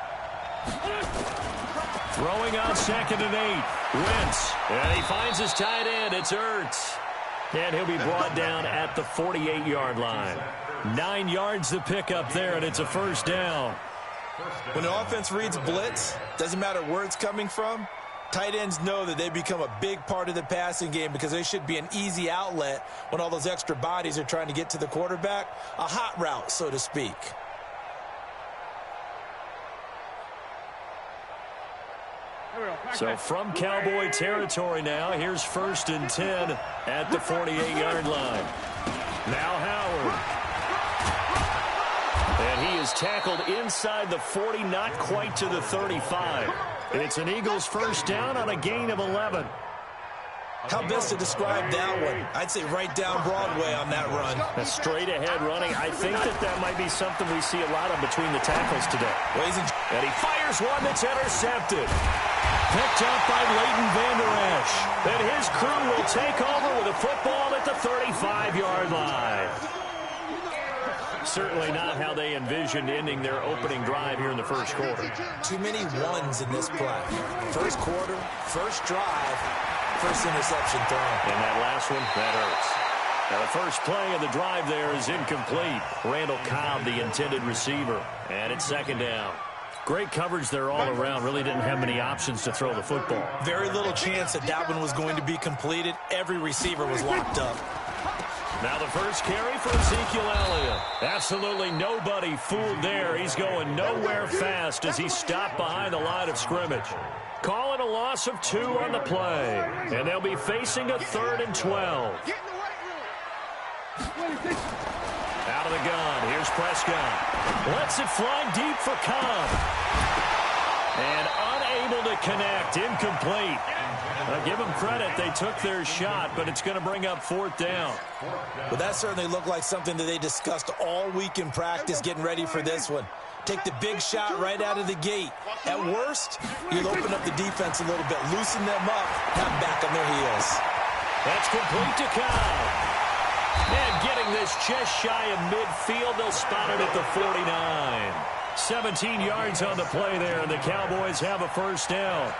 Throwing on 2nd and 8. Wentz. And he finds his tight end. It's Ertz. And he'll be brought down at the 48-yard line. 9 yards the pickup there, and it's a first down. When the offense reads blitz, doesn't matter where it's coming from, tight ends know that they become a big part of the passing game because they should be an easy outlet when all those extra bodies are trying to get to the quarterback. A hot route, so to speak. So from Cowboy territory now, here's 1st and 10 at the 48-yard line. Now Howard. And he is tackled inside the 40, not quite to the 35. It's an Eagles first down on a gain of 11. How best to describe that one? I'd say right down Broadway on that run. A straight-ahead running. I think that might be something we see a lot of between the tackles today. And he fires one that's intercepted. Picked up by Leighton Vander Esch. And his crew will take over with a football at the 35-yard line. Certainly not how they envisioned ending their opening drive here in the first quarter. Too many ones in this play. First quarter, first drive. First interception thrown. And that last one, that hurts. Now the first play of the drive there is incomplete. Randall Cobb, the intended receiver. And it's second down. Great coverage there all around. Really didn't have many options to throw the football. Very little chance that one was going to be completed. Every receiver was locked up. Now the first carry for Ezekiel Elliott. Absolutely nobody fooled there. He's going nowhere fast as he stopped behind the line of scrimmage. Calling a loss of 2 on the play. And they'll be facing a 3rd and 12. Out of the gun. Here's Prescott. Lets it fly deep for Cobb. And unable to connect. Incomplete. Give them credit. They took their shot, but it's going to bring up 4th down. Well, that certainly looked like something that they discussed all week in practice, getting ready for this one. Take the big shot right out of the gate. At worst, you'll open up the defense a little bit, loosen them up, have them back on their heels. That's complete to Cobb. And getting this just shy of midfield, they'll spot it at the 49. 17 yards on the play there, and the Cowboys have a first down.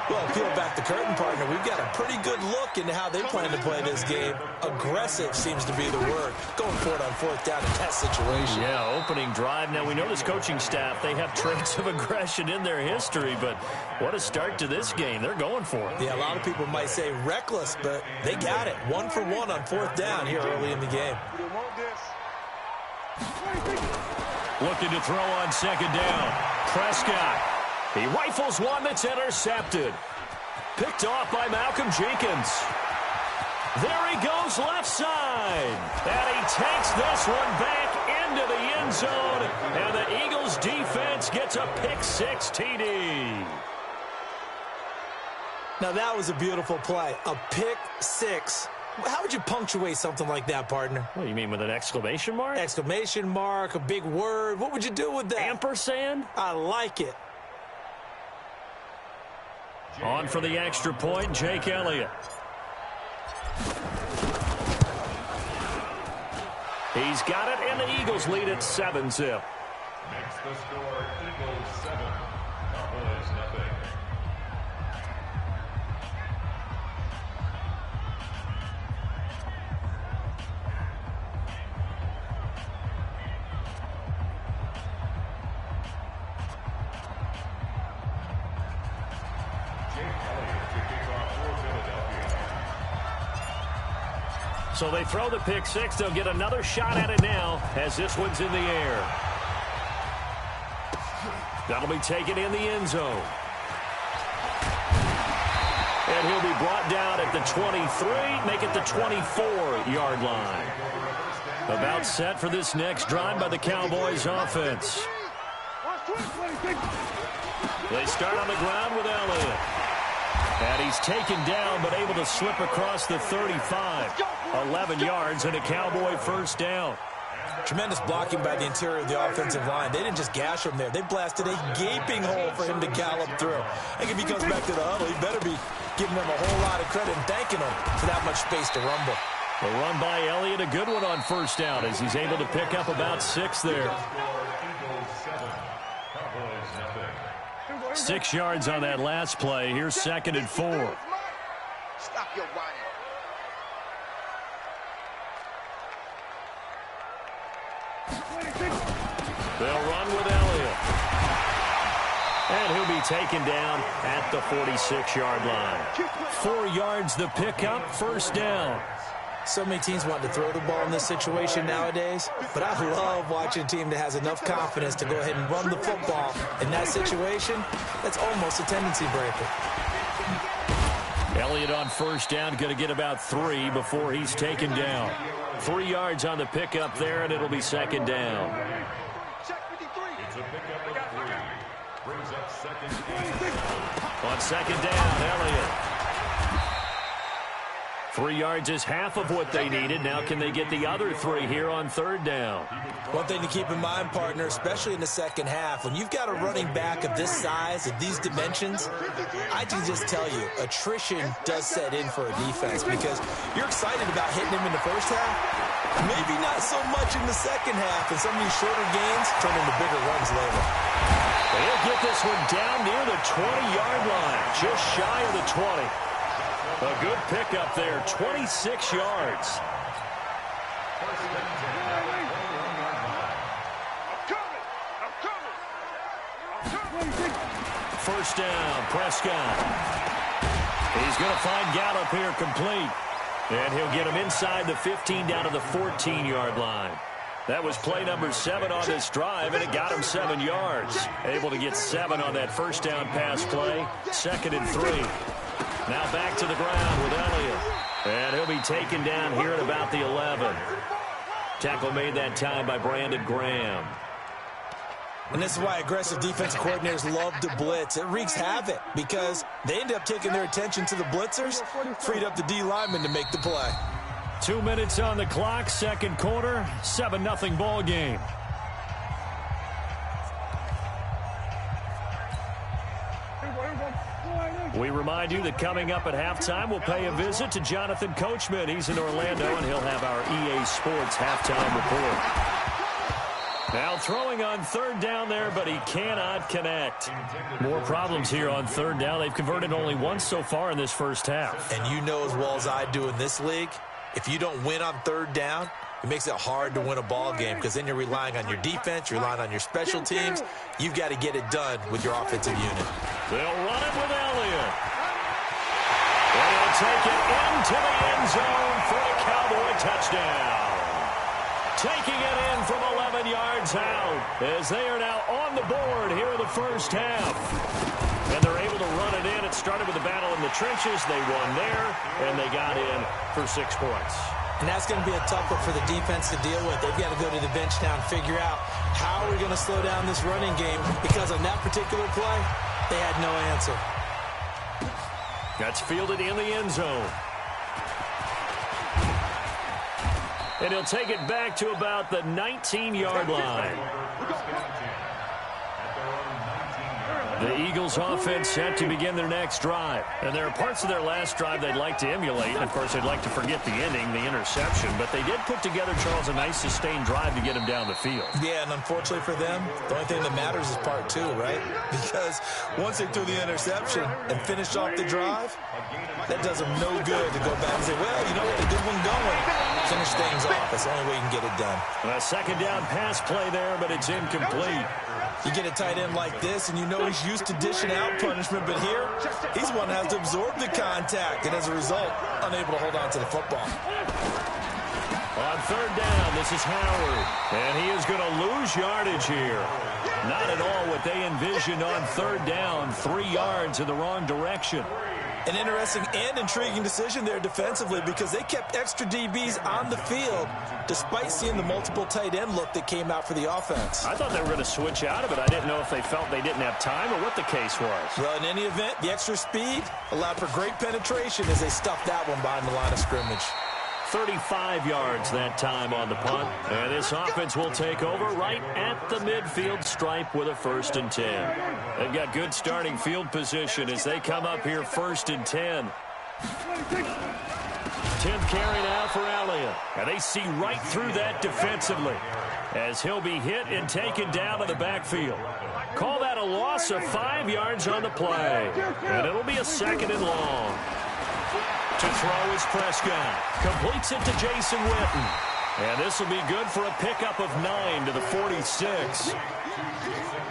Well, peel back the curtain, partner. We've got a pretty good look into how they plan to play this game. Aggressive seems to be the word. Going for it on 4th down in that situation. Yeah, opening drive. Now, we know this coaching staff, they have traits of aggression in their history, but what a start to this game. They're going for it. Yeah, a lot of people might say reckless, but they got it. 1 for 1 on 4th down here early in the game. Looking to throw on 2nd down. Prescott. He rifles one that's intercepted. Picked off by Malcolm Jenkins. There he goes left side. And he takes this one back into the end zone. And the Eagles defense gets a pick-6 TD. Now that was a beautiful play. A pick-6. How would you punctuate something like that, partner? What do you mean, with an exclamation mark? Exclamation mark, a big word. What would you do with that? Ampersand? I like it. On for the extra point, Jake Elliott. He's got it, and the Eagles lead at 7-0. Makes the score Eagles 7, Cowboys nothing. So they throw the pick-6. They'll get another shot at it now as this one's in the air. That'll be taken in the end zone. And he'll be brought down at the 23, make it the 24-yard line. About set for this next drive by the Cowboys offense. They start on the ground with Elliott. And he's taken down, but able to slip across the 35. 11 yards and a Cowboy first down. Tremendous blocking by the interior of the offensive line. They didn't just gash him there. They blasted a gaping hole for him to gallop through. I think if he comes back to the huddle, he better be giving them a whole lot of credit and thanking them for that much space to rumble. The run by Elliott, a good one on first down as he's able to pick up about 6 there. 6 yards on that last play. Here's 2nd and 4. Stop your whining. They'll run with Elliott. And he'll be taken down at the 46-yard line. 4 yards the pickup, first down. So many teams want to throw the ball in this situation nowadays, but I love watching a team that has enough confidence to go ahead and run the football. In that situation, that's almost a tendency breaker. Elliott on first down, going to get about 3 before he's taken down. 3 yards on the pickup there, and it'll be 2nd down. It's a pickup of 3. Brings up 2nd. On 2nd down, Elliott. 3 yards is half of what they needed. Now can they get the other 3 here on 3rd down? One thing to keep in mind, partner, especially in the second half, when you've got a running back of this size, of these dimensions, I can just tell you, attrition does set in for a defense because you're excited about hitting him in the first half, maybe not so much in the second half, and some of these shorter gains turn into bigger runs later. They'll get this one down near the 20-yard line, just shy of the 20. A good pickup there, 26 yards. First down, Prescott. He's going to find Gallup here complete. And he'll get him inside the 15 down to the 14-yard line. That was play number 7 on this drive, and it got him 7 yards. Able to get 7 on that first down pass play. 2nd and 3. Now back to the ground with Elliott. And he'll be taken down here at about the 11. Tackle made that time by Brandon Graham. And this is why aggressive defensive coordinators love to blitz. It wreaks havoc because they end up taking their attention to the blitzers, freed up the D lineman to make the play. 2 minutes on the clock, second quarter, 7-0 ball game. We remind you that coming up at halftime, we'll pay a visit to Jonathan Coachman. He's in Orlando, and he'll have our EA Sports halftime report. Now throwing on third down there, but he cannot connect. More problems here on third down. They've converted only once so far in this first half. And you know as well as I do in this league, if you don't win on third down, it makes it hard to win a ball game because then you're relying on your defense, you're relying on your special teams. You've got to get it done with your offensive unit. They'll run it with Elliott. And he'll take it into the end zone for a Cowboy touchdown. Taking it in from 11 yards out as they are now on the board here in the first half. And they're able to run it in. It started with a battle in the trenches. They won there, and they got in for 6 points. And that's going to be a tough one for the defense to deal with. They've got to go to the bench now and figure out how we're going to slow down this running game because on that particular play, they had no answer. That's fielded in the end zone. And he'll take it back to about the 19-yard line. The Eagles offense set to begin their next drive. And there are parts of their last drive they'd like to emulate. And, of course, they'd like to forget the ending, the interception. But they did put together, Charles, a nice sustained drive to get him down the field. Yeah, and unfortunately for them, the only thing that matters is part 2, right? Because once they threw the interception and finished off the drive, that does them no good to go back and say, well, you know what, a good one going. Finish things off. That's the only way you can get it done. A second down pass play there, but it's incomplete. You get a tight end like this, and you know he's used to dishing out punishment, but here, he's one that has to absorb the contact, and as a result, unable to hold on to the football. On third down, this is Howard, and he is going to lose yardage here. Not at all what they envisioned on third down, 3 yards in the wrong direction. An interesting and intriguing decision there defensively because they kept extra DBs on the field despite seeing the multiple tight end look that came out for the offense. I thought they were going to switch out of it. I didn't know if they felt they didn't have time or what the case was. Well, in any event, the extra speed allowed for great penetration as they stuffed that one behind the line of scrimmage. 35 yards that time on the punt. And this offense will take over right at the midfield stripe with a 1st and 10. They've got good starting field position as they come up here 1st and 10. 10th carry now for Elliott. And they see right through that defensively as he'll be hit and taken down to the backfield. Call that a loss of 5 yards on the play. And it'll be a 2nd and long. To throw is Prescott. Completes it to Jason Witten. And this will be good for a pickup of 9 to the 46.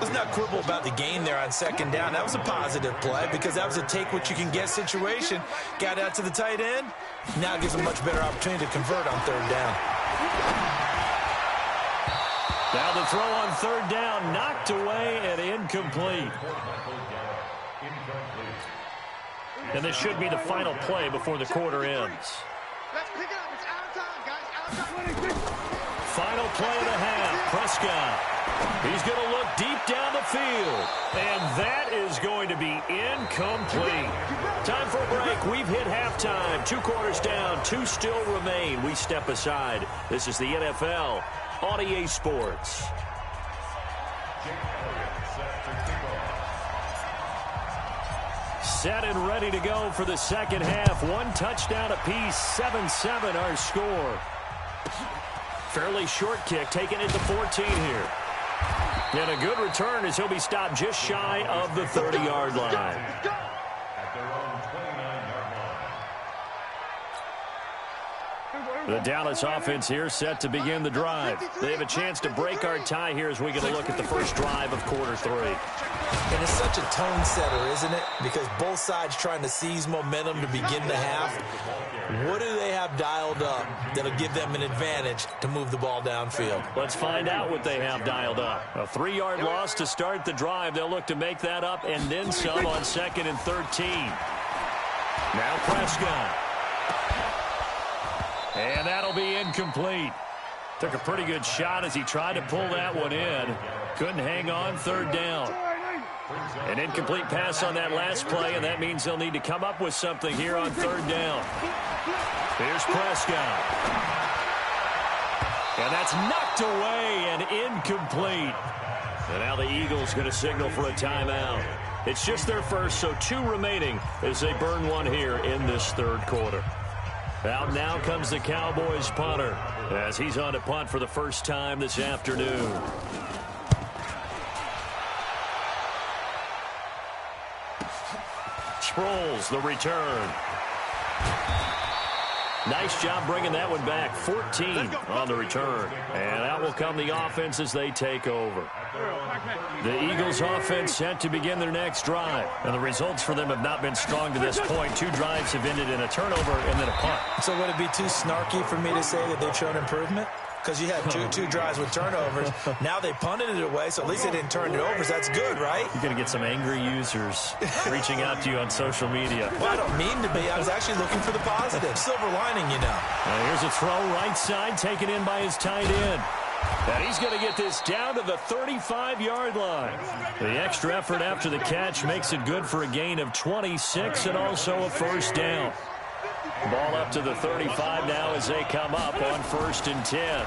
Let's not quibble about the gain there on 2nd down. That was a positive play because that was a take-what-you-can-get situation. Got out to the tight end. Now gives a much better opportunity to convert on 3rd down. Now the throw on 3rd down, knocked away and incomplete. And this should be the final play before the quarter ends. Let's pick it up. It's out of time, guys. Out of time. Final play of the half. Prescott. He's going to look deep down the field. And that is going to be incomplete. Time for a break. We've hit halftime. 2 quarters down. 2 still remain. We step aside. This is the NFL on EA Sports. Set and ready to go for the second half. 1 touchdown apiece. 7-7 our score. Fairly short kick, taking it to 14 here. And a good return as he'll be stopped just shy of the 30-yard line. The Dallas offense here set to begin the drive. They have a chance to break our tie here as we get a look at the first drive of quarter 3. And it's such a tone setter, isn't it? Because both sides trying to seize momentum to begin the half. What do they have dialed up that'll give them an advantage to move the ball downfield? Let's find out what they have dialed up. A 3-yard loss to start the drive. They'll look to make that up and then some on 2nd and 13. Now Prescott. And that'll be incomplete. Took a pretty good shot as he tried to pull that one in. Couldn't hang on, 3rd down. An incomplete pass on that last play, and that means they'll need to come up with something here on 3rd down. Here's Prescott. And that's knocked away and incomplete. And now the Eagles going to signal for a timeout. It's just their first, so 2 remaining as they burn one here in this 3rd quarter. Out now comes the Cowboys punter as he's on to punt for the first time this afternoon. Sproles, the return. Nice job bringing that one back. 14 on the return. And out will come the offense as they take over. The Eagles offense set to begin their next drive. And the results for them have not been strong to this point. 2 drives have ended in a turnover and then a punt. So would it be too snarky for me to say that they've shown improvement? Because you had two drives with turnovers. Now they punted it away, so at least they didn't turn it over. So that's good, right? You're going to get some angry users reaching out to you on social media. Well, I don't mean to be. I was actually looking for the positive. Silver lining, you know. Here's a throw right side taken in by his tight end. And he's going to get this down to the 35-yard line. The extra effort after the catch makes it good for a gain of 26 and also a 1st down. Ball up to the 35 now as they come up on 1st and 10.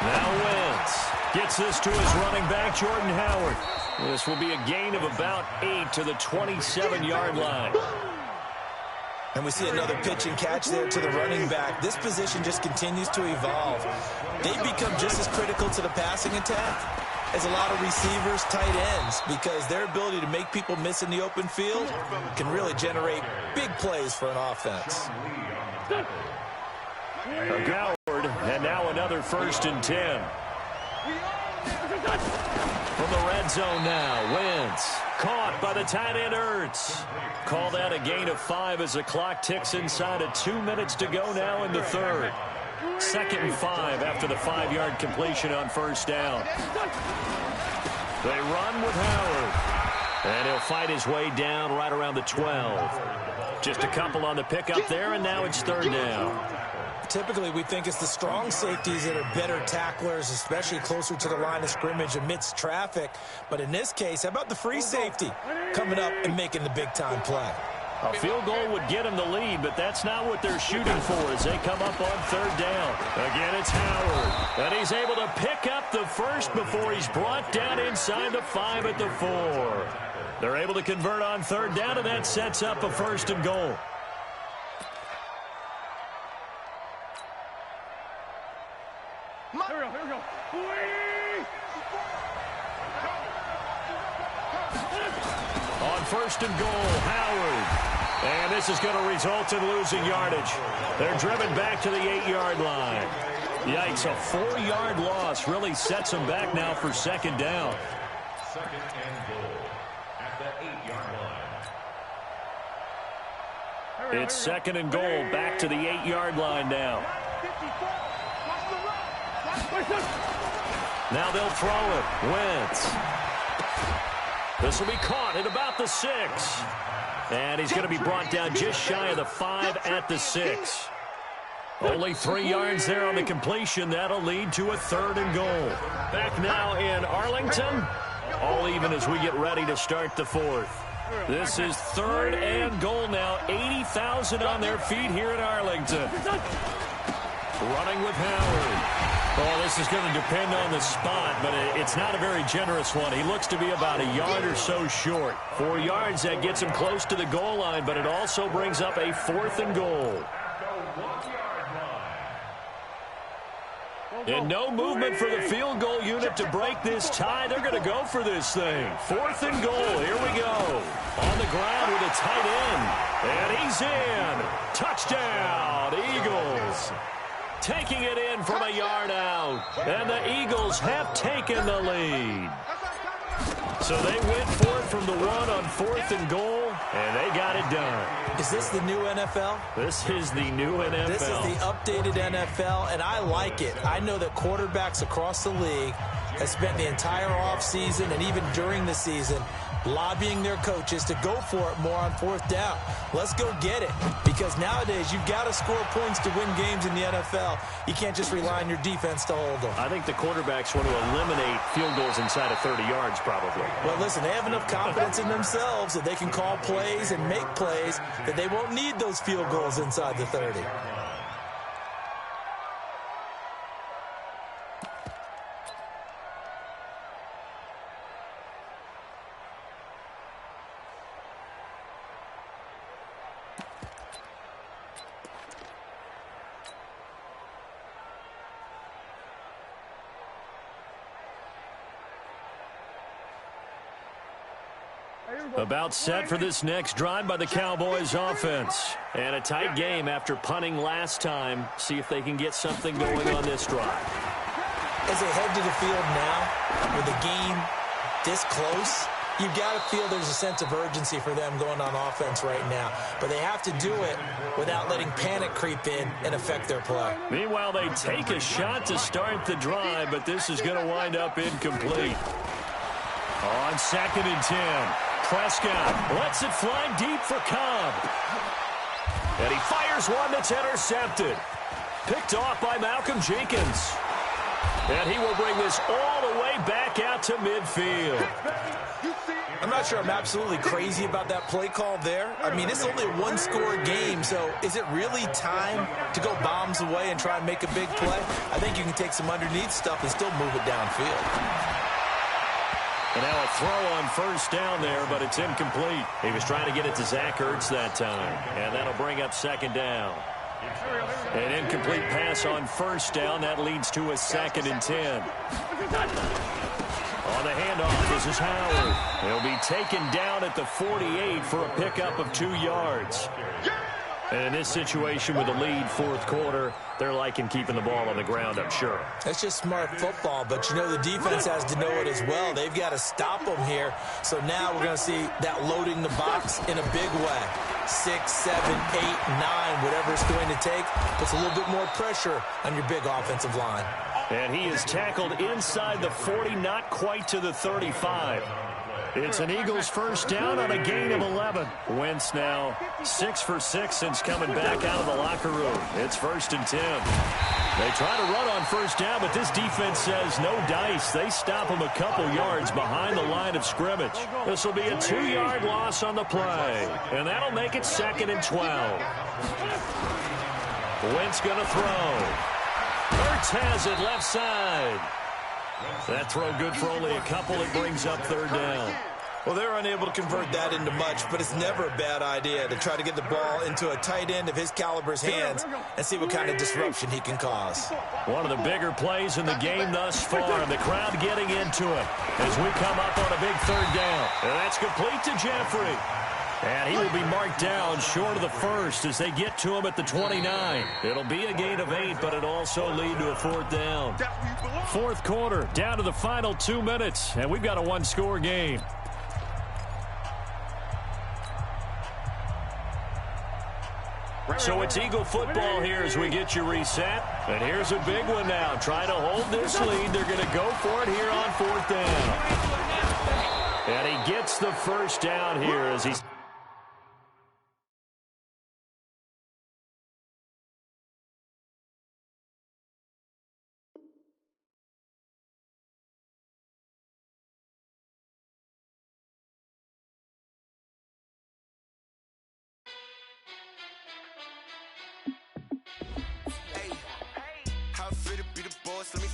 Now Wentz gets this to his running back, Jordan Howard. This will be a gain of about 8 to the 27-yard line. And we see another pitch and catch there to the running back. This position just continues to evolve. They become just as critical to the passing attack as a lot of receivers, tight ends, because their ability to make people miss in the open field can really generate big plays for an offense. Howard, and now another 1st and 10. From the red zone now, Wentz caught by the tight end Ertz. Call that a gain of 5 as the clock ticks inside of 2 minutes to go now in the 3rd. 2nd and 5 after the 5-yard completion on 1st down. They run with Howard. And he'll fight his way down right around the 12. Just a couple on the pickup there, and now it's 3rd down. Typically, we think it's the strong safeties that are better tacklers, especially closer to the line of scrimmage amidst traffic. But in this case, how about the free safety coming up and making the big-time play? A field goal would get them the lead, but that's not what they're shooting for as they come up on 3rd down. Again, it's Howard. And he's able to pick up the first before he's brought down inside the 5 at the 4. They're able to convert on 3rd down, and that sets up a 1st and goal. Here we go. On 1st and goal, Howard. And this is going to result in losing yardage. They're driven back to the 8-yard line. Yikes, a 4-yard loss really sets them back now for 2nd down. 2nd and goal at the 8-yard line. It's 2nd and goal back to the 8-yard line now. Now they'll throw it. Wentz. This will be caught at about the 6. And he's going to be brought down just shy of the 5 at the 6. Only 3 yards there on the completion. That'll lead to a 3rd and goal. Back now in Arlington. All even as we get ready to start the 4th. This is 3rd and goal now. 80,000 on their feet here in Arlington. Running with Howard. Oh, this is going to depend on the spot, but it's not a very generous one. He looks to be about a yard or so short. 4 yards, that gets him close to the goal line, but it also brings up a 4th and goal. And no movement for the field goal unit to break this tie. They're going to go for this thing. 4th and goal. Here we go. On the ground with a tight end. And he's in. Touchdown, Eagles. Taking it in from a yard out. And the Eagles have taken the lead. So they went for it from the 1 on 4th and goal, and they got it done. Is this the new NFL? This is the new NFL. This is the updated NFL, and I like it. I know that quarterbacks across the league have spent the entire offseason and even during the season lobbying their coaches to go for it more on 4th down. Let's go get it, because nowadays you've got to score points to win games in the NFL. You can't just rely on your defense to hold them. I think the quarterbacks want to eliminate field goals inside of 30 yards probably. Well, listen, they have enough confidence in themselves that they can call plays and make plays that they won't need those field goals inside the 30. About set for this next drive by the Cowboys offense. And a tight game after punting last time. See if they can get something going on this drive. As they head to the field now, with the game this close, you've got to feel there's a sense of urgency for them going on offense right now. But they have to do it without letting panic creep in and affect their play. Meanwhile, they take a shot to start the drive, but this is going to wind up incomplete. On 2nd and 10. Prescott lets it fly deep for Cobb. And he fires one that's intercepted. Picked off by Malcolm Jenkins. And he will bring this all the way back out to midfield. I'm not sure I'm absolutely crazy about that play call there. I mean, it's only a one-score game, so is it really time to go bombs away and try and make a big play? I think you can take some underneath stuff and still move it downfield. And now a throw on 1st down there, but it's incomplete. He was trying to get it to Zach Ertz that time, and that'll bring up 2nd down. An incomplete pass on 1st down. That leads to a 2nd and 10. On the handoff, this is Howard. He'll be taken down at the 48 for a pickup of 2 yards. And in this situation with the lead 4th quarter, they're liking keeping the ball on the ground, I'm sure. That's just smart football, but you know the defense has to know it as well. They've got to stop them here. So now we're going to see that loading the box in a big way. 6, 7, 8, 9, whatever it's going to take, puts a little bit more pressure on your big offensive line. And he is tackled inside the 40, not quite to the 35. It's an Eagles 1st down on a gain of 11. Wentz now 6 for 6 since coming back out of the locker room. It's 1st and 10. They try to run on 1st down, but this defense says no dice. They stop him a couple yards behind the line of scrimmage. This will be a 2-yard loss on the play, and that'll make it 2nd and 12. Wentz going to throw. Ertz has it left side. That throw good for only a couple. It brings up 3rd down. Well, they're unable to convert that into much, but it's never a bad idea to try to get the ball into a tight end of his caliber's hands and see what kind of disruption he can cause. One of the bigger plays in the game thus far, and the crowd getting into it as we come up on a big 3rd down. And that's complete to Jeffrey. And he will be marked down short of the 1st as they get to him at the 29. It'll be a gain of 8, but it'll also lead to a 4th down. 4th quarter, down to the final 2 minutes, and we've got a 1-score game. So it's Eagle football here as we get you reset. And here's a big one now. Trying to hold this lead. They're going to go for it here on 4th down. And he gets the 1st down here as he's... How fit to be the boss, let me